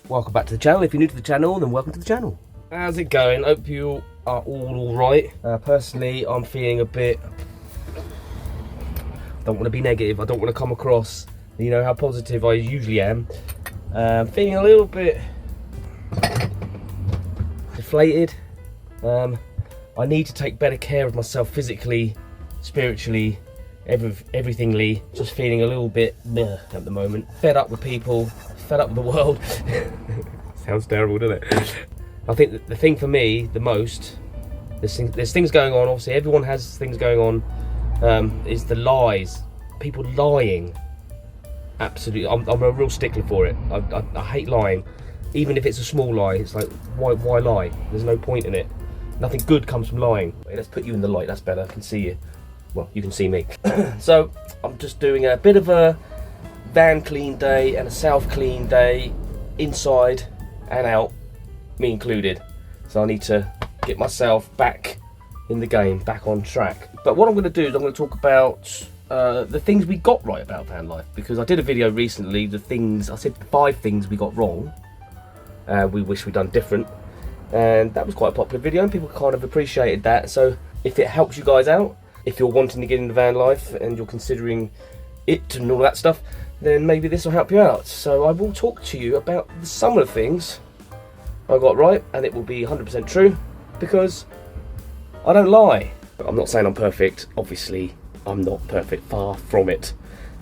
Welcome back to the channel. If you're new to the channel, then welcome to the channel. How's it going? Hope you are all right. Personally, I'm feeling a bit... don't want to be negative. I don't want to come across, you know, how positive I usually am. Feeling a little bit deflated. I need to take better care of myself physically, spiritually, everythingly. Just feeling a little bit meh at the moment. Fed up with people, fed up with the world. Sounds terrible, doesn't it? I think that the thing for me, the most, there's things going on, obviously everyone has things going on, is the lies. People lying. Absolutely, I'm a real stickler for it. I hate lying. Even if it's a small lie, it's like, why lie? There's no point in it. Nothing good comes from lying. Wait, let's put you in the light, that's better, I can see you. Well, you can see me. So, I'm just doing a bit of a van clean day and a south clean day, inside and out, me included. So I need to get myself back in the game, back on track. But what I'm going to do is I'm going to talk about the things we got right about van life, because I did a video recently, I said 5 things we got wrong, we wish we'd done different, and that was quite a popular video and people kind of appreciated that. So if it helps you guys out, if you're wanting to get into van life and you're considering it and all that stuff, then maybe this will help you out. So I will talk to you about some of the things I got right, and it will be 100% true, because I don't lie. I'm not saying I'm perfect, obviously I'm not perfect, far from it,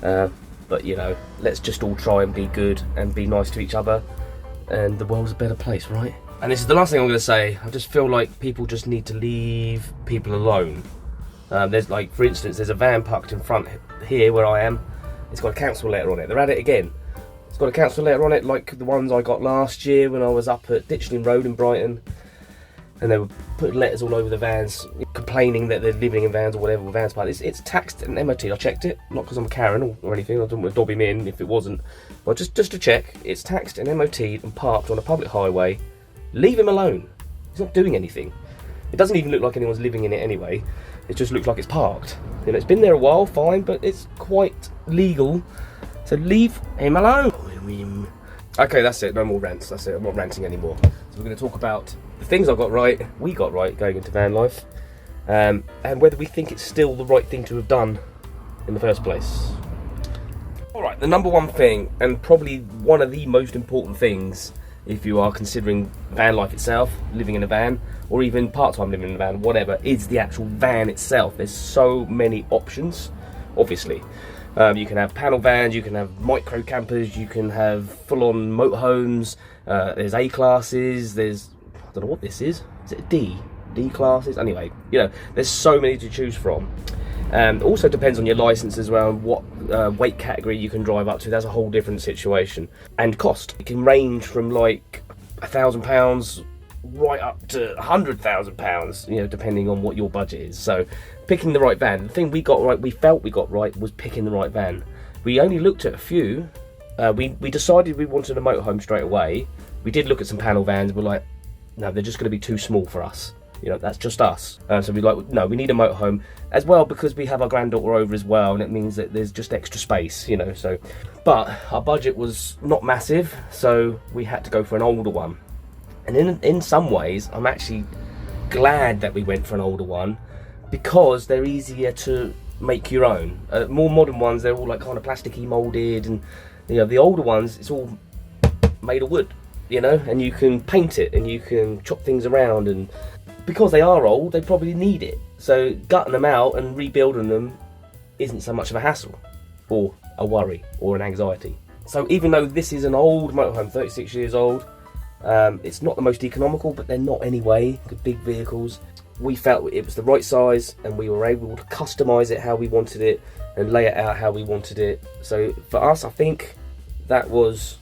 but you know, let's just all try and be good and be nice to each other, and the world's a better place, right? And this is the last thing I'm going to say. I just feel like people just need to leave people alone. There's, like, for instance, there's a van parked in front here where I am. It's got a council letter on it. They're at it again. It's got a council letter on it like the ones I got last year when I was up at Ditchling Road in Brighton. And they were putting letters all over the vans, complaining that they're living in vans or whatever with vans parked. It's taxed and MOT. I checked it, not because I'm a Karen or anything. I don't want to dob him in if it wasn't. But just to check, it's taxed and MOT'd and parked on a public highway. Leave him alone. He's not doing anything. It doesn't even look like anyone's living in it anyway. It just looks like it's parked. You know, it's been there a while, fine, but it's quite legal. So leave him alone. Okay, that's it. No more rants. That's it. I'm not ranting anymore. So we're going to talk about the things I got right, we got right going into van life, and whether we think it's still the right thing to have done in the first place. Alright, the number one thing, and probably one of the most important things if you are considering van life itself, living in a van, or even part-time living in a van, whatever, is the actual van itself. There's so many options, obviously. You can have panel vans, you can have micro campers, you can have full-on motorhomes, there's A classes, there's, I don't know what this is it a D? D classes? Anyway, you know, there's so many to choose from. Also depends on your license as well, and what weight category you can drive up to. That's a whole different situation. And cost. It can range from like £1,000 right up to £100,000, you know, depending on what your budget is. So picking the right van. The thing we got right, we felt we got right, was picking the right van. We only looked at a few. We decided we wanted a motorhome straight away. We did look at some panel vans. We're like, no, they're just going to be too small for us. You know, that's just us. So we're like, no, we need a motorhome as well, because we have our granddaughter over as well, and it means that there's just extra space, you know. So, but our budget was not massive, so we had to go for an older one. And in some ways, I'm actually glad that we went for an older one, because they're easier to make your own. More modern ones, they're all like kind of plasticky molded, and you know, the older ones, it's all made of wood, you know, and you can paint it and you can chop things around, and because they are old, they probably need it. So gutting them out and rebuilding them isn't so much of a hassle, or a worry, or an anxiety. So even though this is an old motorhome, 36 years old, it's not the most economical, but they're not anyway, good big vehicles. We felt it was the right size, and we were able to customise it how we wanted it, and lay it out how we wanted it. So for us, I think that was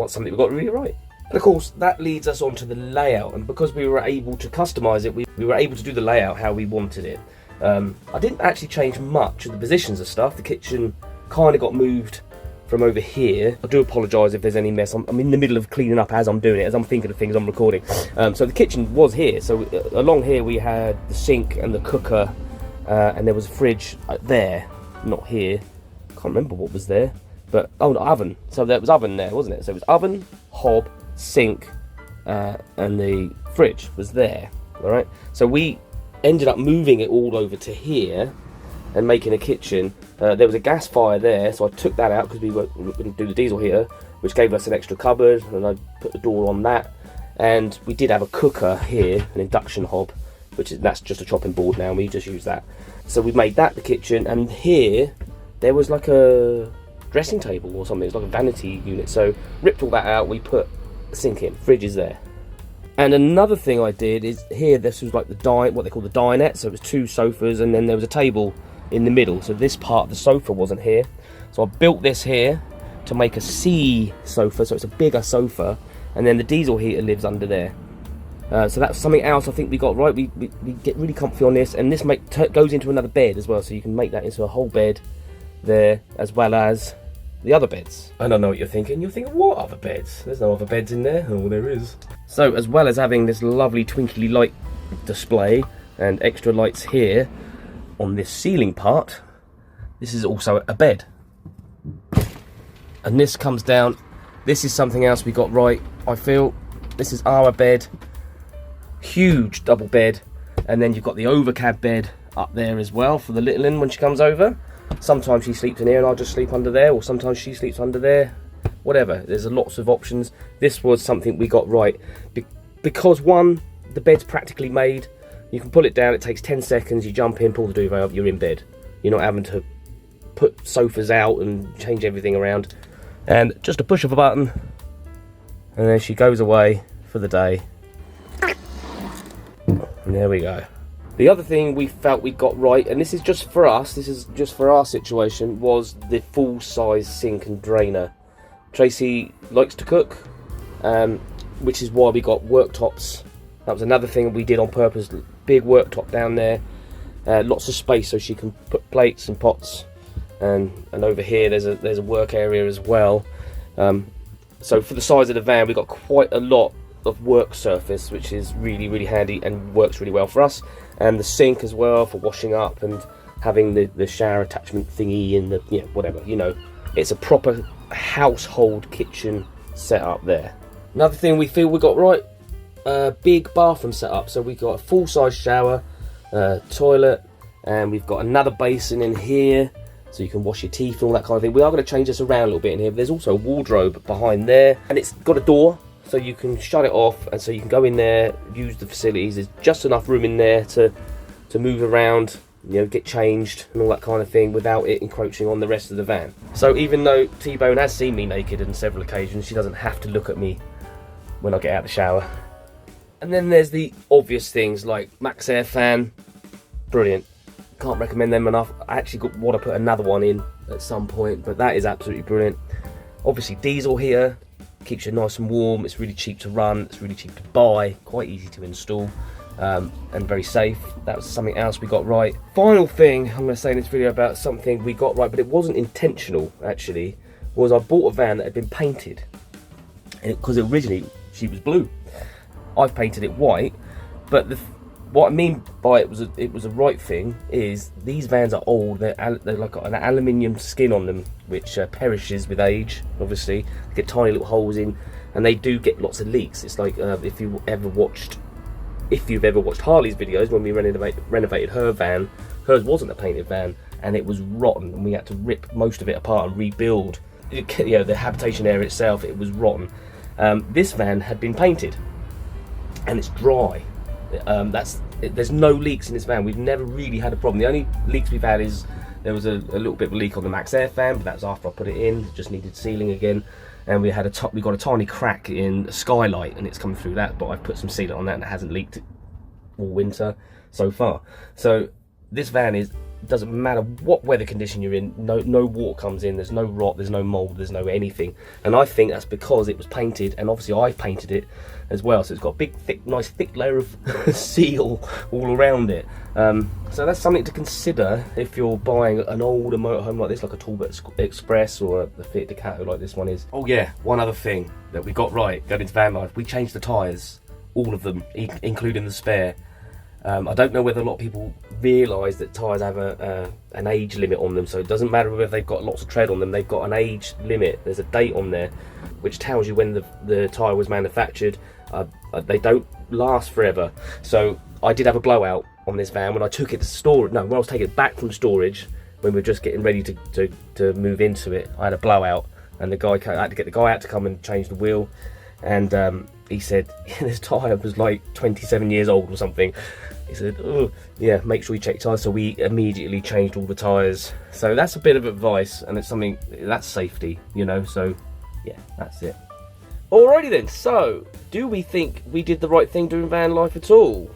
something we got really right. And of course, that leads us on to the layout, and because we were able to customise it, we were able to do the layout how we wanted it. I didn't actually change much of the positions of stuff. The kitchen kind of got moved from over here. I do apologise if there's any mess. I'm in the middle of cleaning up as I'm doing it, as I'm thinking of things I'm recording. So the kitchen was here. So along here we had the sink and the cooker, and there was a fridge there, not here. Can't remember what was there. But, oh, the oven. So there was oven there, wasn't it? So it was oven, hob, sink, and the fridge was there, all right? So we ended up moving it all over to here and making a kitchen. There was a gas fire there, so I took that out because we were going to do the diesel heater, which gave us an extra cupboard, and I put the door on that. And we did have a cooker here, an induction hob, that's just a chopping board now, and we just use that. So we made that the kitchen, and here there was like a dressing table or something. It's like a vanity unit. So ripped all that out, we put a sink in, fridge is there. And another thing I did is here, this was like what they call the dinette. So it was 2 sofas, and then there was a table in the middle. So this part of the sofa wasn't here. So I built this here to make a C sofa, so it's a bigger sofa, and then the diesel heater lives under there. So that's something else I think we got right. We get really comfy on this, and this goes into another bed as well, so you can make that into a whole bed there, as well as the other beds. I don't know what you're thinking. You're thinking, what other beds? There's no other beds in there. Oh, there is. So as well as having this lovely twinkly light display and extra lights here on this ceiling part, this is also a bed. And this comes down. This is something else we got right, I feel. This is our bed. Huge double bed. And then you've got the overcab bed up there as well for the little one when she comes over. Sometimes she sleeps in here and I'll just sleep under there, or sometimes she sleeps under there. Whatever, there's lots of options. This was something we got right. Because one, the bed's practically made. You can pull it down, it takes 10 seconds, you jump in, pull the duvet up, you're in bed. You're not having to put sofas out and change everything around. And just a push of a button, and then she goes away for the day. And there we go. The other thing we felt we got right, and this is just for us, this is just for our situation, was the full-size sink and drainer. Tracy likes to cook, which is why we got worktops. That was another thing we did on purpose. Big worktop down there, lots of space so she can put plates and pots. And over here there's a work area as well. So for the size of the van, we got quite a lot of work surface, which is really handy and works really well for us. And the sink as well for washing up, and having the shower attachment thingy in the, whatever, it's a proper household kitchen set up there. Another thing we feel we got right, big bathroom setup. So we got a full-size shower, toilet, and we've got another basin in here so you can wash your teeth and all that kind of thing. We are going to change this around a little bit in here, but there's also a wardrobe behind there, and it's got a door so you can shut it off, and so you can go in there, use the facilities. There's just enough room in there to move around, get changed and all that kind of thing without it encroaching on the rest of the van. So even though T-Bone has seen me naked on several occasions, she doesn't have to look at me when I get out of the shower. And then there's the obvious things like Max Air fan, brilliant. Can't recommend them enough. I actually want to put another one in at some point, but that is absolutely brilliant. Obviously diesel heater, keeps you nice and warm. It's really cheap to run, it's really cheap to buy, quite easy to install, and very safe. That was something else we got right. Final thing I'm going to say in this video about something we got right, but it wasn't intentional actually, was I bought a van that had been painted, because originally she was blue. I've painted it white, but what I mean by it was a right thing is these vans are old. They're like got an aluminium skin on them, which perishes with age. Obviously, they get tiny little holes in, and they do get lots of leaks. It's like if you've ever watched Harley's videos when we renovated her van. Hers wasn't a painted van, and it was rotten, and we had to rip most of it apart and rebuild. The habitation area itself, it was rotten. This van had been painted, and it's dry. There's no leaks in this van. We've never really had a problem. The only leaks we've had is there was a little bit of a leak on the Max Air fan, but that's after I put it in. It just needed sealing again, and we got a tiny crack in the skylight, and it's coming through that. But I've put some sealant on that, and it hasn't leaked all winter so far. So this van doesn't matter what weather condition you're in. No water comes in. There's no rot. There's no mold. There's no anything. And I think that's because it was painted, and obviously I've painted it as well. So it's got a big, nice thick layer of seal all around it. So that's something to consider if you're buying an older motorhome like this, like a Talbot Express or a Fiat Ducato like this one is. Oh yeah, one other thing that we got right going into van life: we changed the tyres, all of them, including the spare. I don't know whether a lot of people realise that tyres have an age limit on them, so it doesn't matter whether they've got lots of tread on them, they've got an age limit. There's a date on there which tells you when the tyre was manufactured. They don't last forever. So I did have a blowout on this van when I took it to storage. No, when I was taking it back from storage, when we were just getting ready to move into it, I had a blowout, and I had to get the guy out to come and change the wheel, and he said this tyre was like 27 years old or something. He said, oh yeah, make sure you check tyres. So we immediately changed all the tyres. So that's a bit of advice, and it's something that's safety, you know. So yeah, that's it. Alrighty then, so do we think we did the right thing doing van life at all?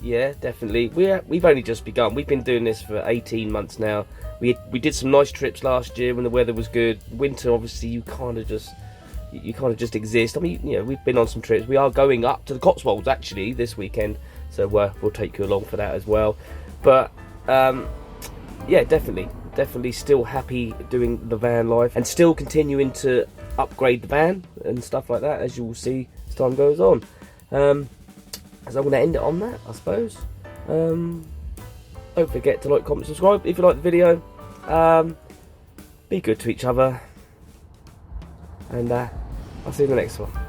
Yeah, definitely. We've only just begun. We've been doing this for 18 months now. We did some nice trips last year when the weather was good. Winter, obviously, you kind of just exist. I mean, you know, we've been on some trips. We are going up to the Cotswolds actually this weekend, so we'll take you along for that as well. But yeah, definitely still happy doing the van life and still continuing to upgrade the van and stuff like that, as you will see as time goes on. So I'm going to end it on that, I suppose. Don't forget to like, comment, subscribe if you like the video. Be good to each other, and I'll see you in the next one.